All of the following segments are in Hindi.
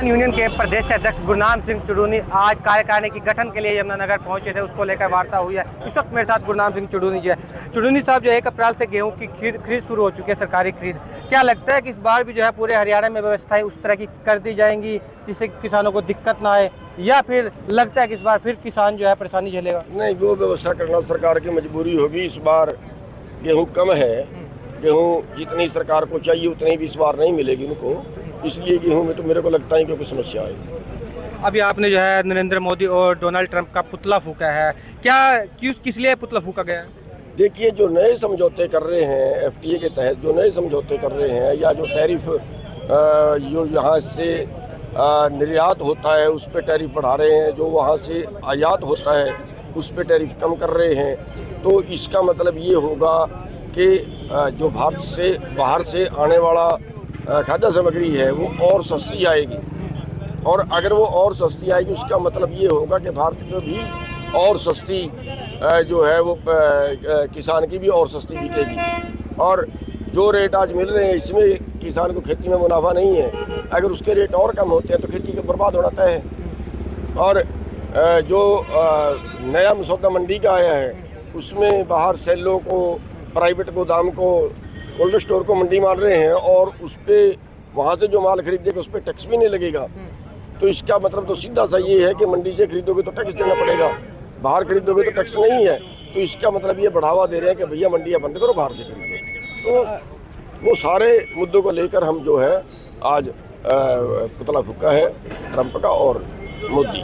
यूनियन के प्रदेश अध्यक्ष गुरनाम सिंह चुड़ूनी आज कार्यकारिणी की गठन के लिए यमुनानगर पहुंचे थे, उसको लेकर वार्ता हुई है। इस वक्त मेरे साथ गुरनाम सिंह चुड़ूनी जी है। चुड़ूनी साहब, जो 1 अप्रैल से गेहूं की खरीद शुरू हो चुकी है, सरकारी खरीद, क्या लगता है कि इस बार भी जो है पूरे हरियाणा में व्यवस्थाएं उस तरह की कर दी जाएंगी जिससे किसानों को दिक्कत ना आए, या फिर लगता है कि इस बार फिर किसान जो है परेशानी झेलेगा? नहीं, वो व्यवस्था करना सरकार की मजबूरी होगी। इस बार गेहूँ कम है, गेहूँ जितनी सरकार को चाहिए उतनी भी इस बार नहीं मिलेगी उनको, इसलिए गेहूँ में तो मेरे को लगता है कि कोई समस्या आएगी। अभी आपने जो है नरेंद्र मोदी और डोनाल्ड ट्रंप का पुतला फूका है, क्या किस लिए पुतला फूका गया? देखिए, जो नए समझौते कर रहे हैं एफटीए के तहत, जो नए समझौते कर रहे हैं, या जो टैरिफ जो यहाँ से निर्यात होता है उस पर टैरिफ बढ़ा रहे हैं, जो वहाँ से आयात होता है उस पर टैरिफ कम कर रहे हैं, तो इसका मतलब ये होगा कि जो बाहर से आने वाला खाद्य सामग्री है वो और सस्ती आएगी, और अगर वो और सस्ती आएगी उसका मतलब ये होगा कि भारत को भी और सस्ती जो है वो किसान की भी और सस्ती बिकेगी। और जो रेट आज मिल रहे हैं इसमें किसान को खेती में मुनाफा नहीं है, अगर उसके रेट और कम होते हैं तो खेती का बर्बाद होना तय है। और जो नया मसौदा मंडी का आया है उसमें बाहर सेलों को, प्राइवेट गोदाम को, कोल्ड स्टोर को मंडी मान रहे हैं, और उस पर वहाँ से जो माल खरीदेगा उस पर टैक्स भी नहीं लगेगा। तो इसका मतलब तो सीधा सा ये है कि मंडी से खरीदोगे तो टैक्स देना पड़ेगा, बाहर खरीदोगे तो टैक्स नहीं है। तो इसका मतलब ये बढ़ावा दे रहे हैं कि भैया मंडियाँ बंद करो, बाहर से खरीदो। तो वो सारे मुद्दों को लेकर हम जो है आज पुतला फूका है ट्रंप का और मोदी।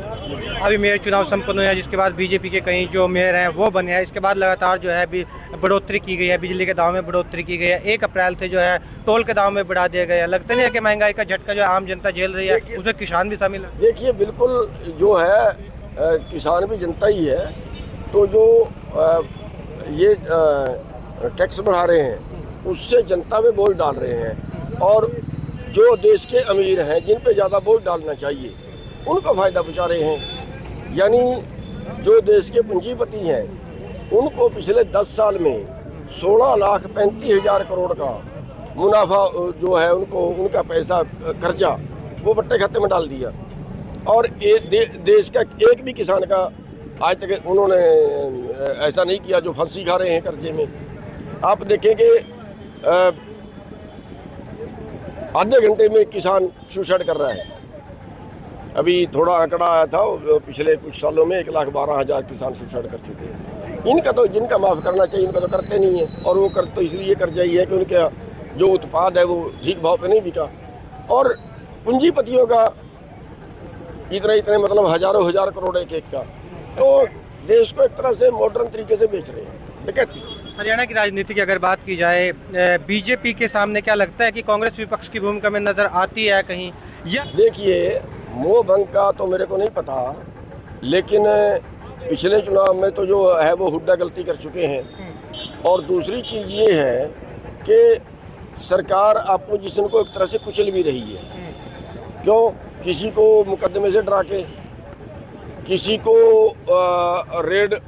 अभी मेयर चुनाव संपन्न हुआ, जिसके बाद बीजेपी के कई जो मेयर हैं वो बने हैं। इसके बाद लगातार जो है बढ़ोतरी की गई है, बिजली के दाम में बढ़ोतरी की गई है। 1 अप्रैल से जो है टोल के दाम में बढ़ा दिया गया है। लगता नहीं है कि महंगाई का झटका जो आम जनता झेल रही है उसमें किसान भी शामिल है? देखिए, बिल्कुल जो है किसान भी जनता ही है। तो जो ये टैक्स बढ़ा रहे हैं उससे जनता में बोझ डाल रहे हैं, और जो देश के अमीर हैं जिन पे ज़्यादा बोझ डालना चाहिए उनको फ़ायदा पहुँचा रहे हैं। यानी जो देश के पूंजीपति हैं उनको पिछले 10 साल में 16,35,000 करोड़ का मुनाफा जो है उनको, उनका पैसा कर्जा वो बट्टे खाते में डाल दिया। और देश का एक भी किसान का आज तक उन्होंने ऐसा नहीं किया जो फांसी खा रहे हैं कर्जे में। आप देखेंगे आधे घंटे में किसान सुसाइड कर रहा है। अभी थोड़ा आंकड़ा आया था, पिछले कुछ सालों में 1,12,000 किसान सुसाइड कर चुके हैं। इनका तो, जिनका माफ़ करना चाहिए इनका तो करते नहीं है, और वो कर तो इसलिए कर जाइए कि उनका जो उत्पाद है वो ठीक भाव पे नहीं बिका, और पूंजीपतियों का इतने मतलब हजारों हजार करोड़ एक का, तो देश को एक तरह से मॉडर्न तरीके से बेच रहे हैं। हरियाणा की राजनीति की अगर बात की जाए, बीजेपी के सामने क्या लगता है कि कांग्रेस विपक्ष की भूमिका में नजर आती है कहीं? या देखिए, मोह भंग का तो मेरे को नहीं पता, लेकिन पिछले चुनाव में तो जो है वो हुड्डा गलती कर चुके हैं। और दूसरी चीज़ ये है कि सरकार अपोजिशन को एक तरह से कुचल भी रही है। क्यों? किसी को मुकदमे से डरा के, किसी को रेड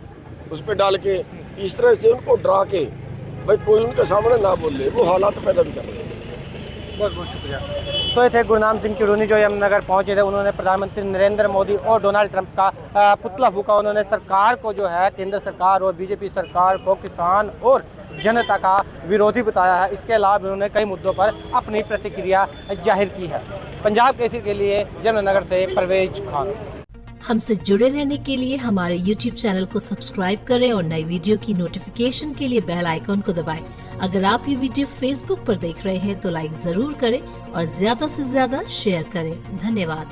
उस पर डाल के, इस तरह से उनको डरा के भाई कोई उनके सामने ना बोले, वो हालात पैदा भी कर रहे हैं। बहुत बहुत शुक्रिया। तो ये थे गुरनाम सिंह चुड़ूनी जो यमुनानगर पहुंचे थे। उन्होंने प्रधानमंत्री नरेंद्र मोदी और डोनाल्ड ट्रंप का पुतला फूका। उन्होंने सरकार को जो है, केंद्र सरकार और बीजेपी सरकार को किसान और जनता का विरोधी बताया है। इसके अलावा उन्होंने कई मुद्दों पर अपनी प्रतिक्रिया जाहिर की है। पंजाब केसरी के लिए यमुनानगर से परवेज खान। हमसे जुड़े रहने के लिए हमारे YouTube चैनल को सब्सक्राइब करें और नई वीडियो की नोटिफिकेशन के लिए बेल आइकॉन को दबाएं। अगर आप ये वीडियो Facebook पर देख रहे हैं तो लाइक जरूर करें और ज्यादा से ज्यादा शेयर करें। धन्यवाद।